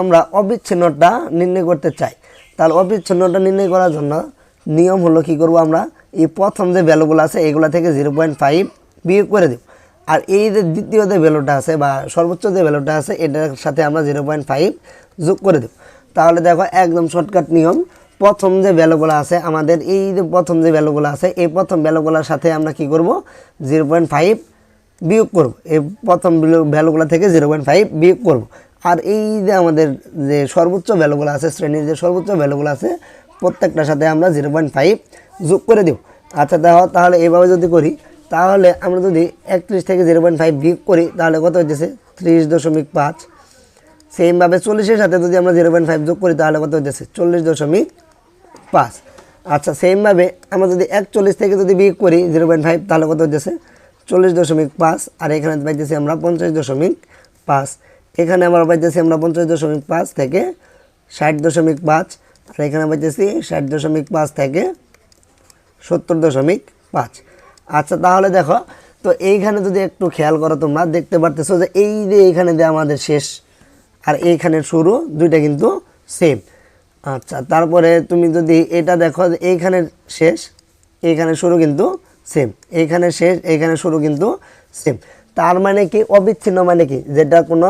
আমরা অবিচ্ছিন্নটা নির্ণয় করতে চাই, তাহলে অবিচ্ছিন্নটা নির্ণয় করার জন্য নিয়ম হলো কি করব, আমরা এই প্রথম যে ভ্যালুগুলো আছে এগুলো থেকে 0.5 বিয়োগ করে দেব। আর এই যে দ্বিতীয় যে ভ্যালুটা আছে বা সর্বোচ্চ যে ভ্যালুটা আছে এটার সাথে আমরা 0.5 যোগ করে দেব। তাহলে দেখো একদম শর্টকাট নিয়ম, প্রথম যে ভ্যালুগুলো আছে আমাদের এই যে প্রথম যে ভ্যালুগুলো আছে এই প্রথম ভ্যালুগুলোর সাথে আমরা কি করব 0.5 বিয়োগ করব। এই প্রথম ভ্যালুগুলো থেকে 0.5 বিয়োগ করব। আর এই যে আমাদের যে সর্বোচ্চ ভ্যালুগুলো আছে, শ্রেণীর যে সর্বোচ্চ ভ্যালুগুলো আছে প্রত্যেকটার সাথে আমরা 0.5 যোগ করে দেব। আচ্ছা দেখো, তাহলে এইভাবে যদি করি তাহলে আমরা যদি 31 থেকে 0.5 বিয়োগ করি তাহলে কত হচ্ছে 30.5। সেমভাবে 40-এর সাথে যদি আমরা 0.5 যোগ করি তাহলে কত হচ্ছে 40.5। আচ্ছা সেমভাবে আমরা যদি 41 থেকে যদি বিয়োগ করি 0.5 তাহলে কত হচ্ছে 40.5। আর এখানে পাইতেছি আমরা 50.5। এখানে আমরা পাইতেছি আমরা 50.5 থেকে 60.5। আর এখানে পাইতেছি 60.5 থেকে 70.5। আচ্ছা তাহলে দেখো, তো এইখানে যদি একটু খেয়াল করো তোমরা দেখতে পারতেছো যে এই যে এইখানে যে আমাদের শেষ আর এইখানের শুরু দুইটা কিন্তু সেম। আচ্ছা তারপরে তুমি যদি এটা দেখো এইখানের শেষ এইখানের শুরু কিন্তু সেম, এইখানে শেষ এইখানে শুরু কিন্তু সেম। তার মানে কি অবিচ্ছিন্ন মানে কি, যেটা কোনো